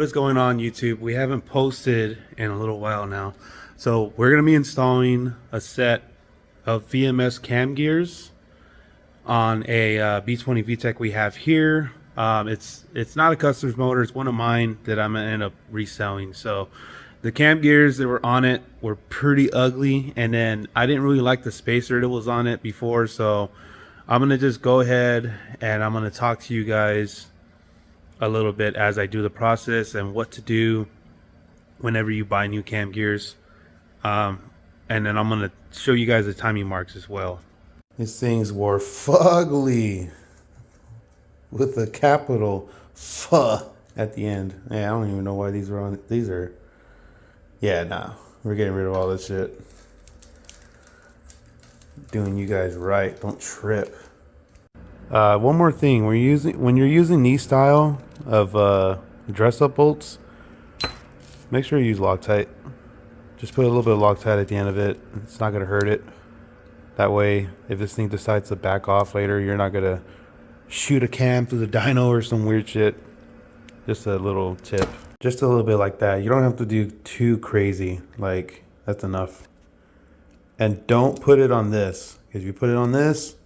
What's going on, YouTube? We haven't posted in a little while now. So we're going to be installing a set of VMS cam gears on a B20 Vtec we have here. It's not a customer's motor. It's one of mine that I'm going to end up reselling. So the cam gears that were on it were pretty ugly. And then I didn't really like the spacer that was on it before. So I'm going to just go ahead and I'm going to talk to you guys a little bit as I do the process and what to do whenever you buy new cam gears. And then I'm gonna show you guys the timing marks as well. These things were fugly with a capital F at the end. Yeah, I don't even know why these are on. These are, yeah, nah, we're getting rid of all this shit. Doing you guys right, don't trip. One more thing, when you're using these style of dress up bolts, make sure you use Loctite. Just put a little bit of Loctite at the end of it. It's not going to hurt it. That way, if this thing decides to back off later, you're not going to shoot a cam through the dyno or some weird shit. Just a little tip. Just a little bit like that. You don't have to do too crazy. Like, that's enough. And don't put it on this. Because if you put it on this,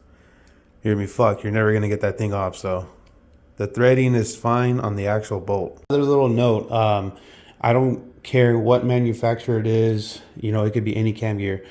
you're going to be fucked. You're never going to get that thing off. So, the threading is fine on the actual bolt. Another little note. I don't care what manufacturer it is, you know, it could be any cam gear.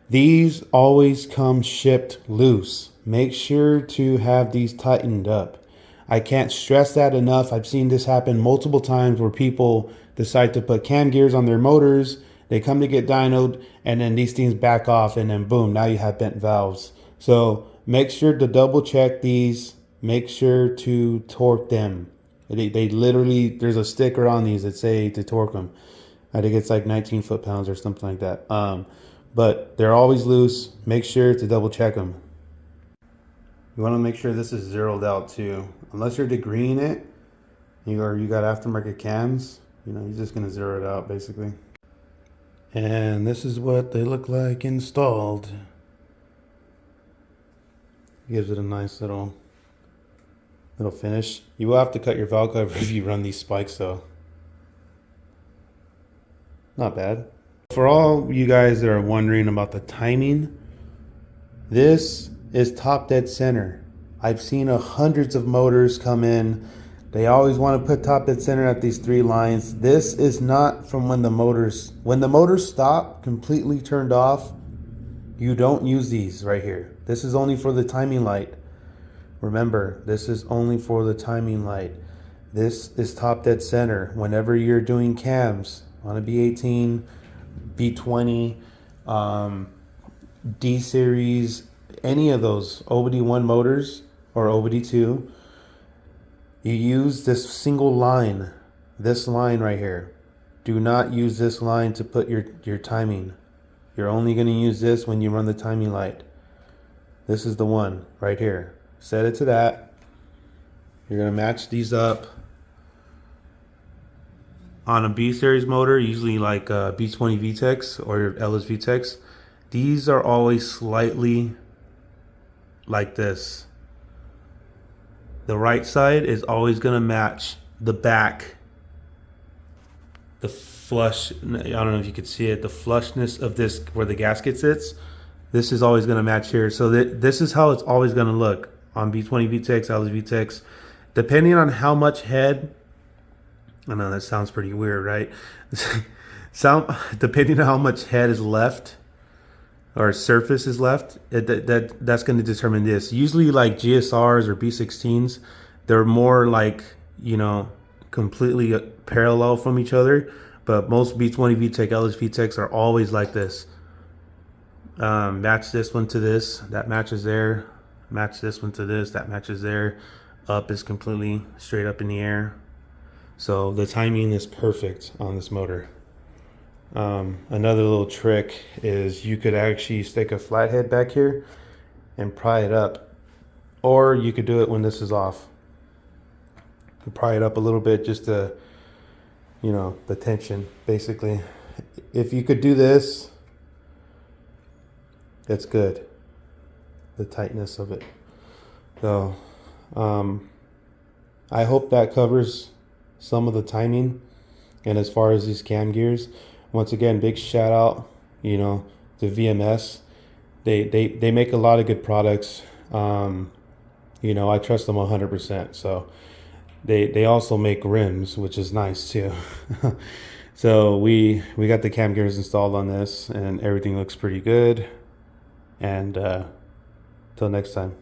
These always come shipped loose. Make sure to have these tightened up. I can't stress that enough. I've seen this happen multiple times where people decide to put cam gears on their motors. They come to get dynoed and then these things back off and then boom, now you have bent valves. So make sure to double check these. Make sure to torque them. They literally, there's a sticker on these that say to torque them. I think it's like 19 foot-pounds or something like that. But they're always loose. Make sure to double check them. You want to make sure this is zeroed out too. Unless you're degreeing it, you got aftermarket cams, you know, you're just going to zero it out basically. And this is what they look like installed. Gives it a nice little finish. You will have to cut your valve cover if you run these spikes though. Not bad. For all you guys that are wondering about the timing, this is top dead center. I've seen hundreds of motors come in. They always want to put top dead center at these 3 lines. This is not from when the motors stop completely turned off. You don't use these right here. This is only for the timing light. Remember, this is only for the timing light. This is top dead center. Whenever you're doing cams on a B18, B20, D series, any of those OBD1 motors or OBD2, you use this single line, this line right here. Do not use this line to put your timing. You're only going to use this when you run the timing light. This is the one right here. Set it to that. You're going to match these up. On a B series motor, usually like B20 Vtecs or LS Vtecs, these are always slightly like this. The right side is always going to match the back. The flush, I don't know if you could see it, the flushness of this where the gasket sits. This is always going to match here. So this is how it's always going to look on B20 Vtecs, LS Vtecs. Depending on how much head, I know that sounds pretty weird, right? Depending on how much head is left or surface is left, that's going to determine this. Usually like GSRs or B16s, they're more like, you know, completely parallel from each other. But most B20 Vtec, LS Vtecs are always like this. Match this one to this, that matches there. Match this one to this, that matches there. Up is completely straight up in the air. So the timing is perfect on this motor. Another little trick is you could actually stick a flathead back here and pry it up. Or you could do it when this is off. You pry it up a little bit just to, you know, the tension basically. If you could do this, it's good. The tightness of it. So I hope that covers some of the timing. And as far as these cam gears, once again, big shout out, you know, to VMS. They make a lot of good products. You know, I trust them 100%. So they also make rims, which is nice too. So we got the cam gears installed on this, and everything looks pretty good. And till next time.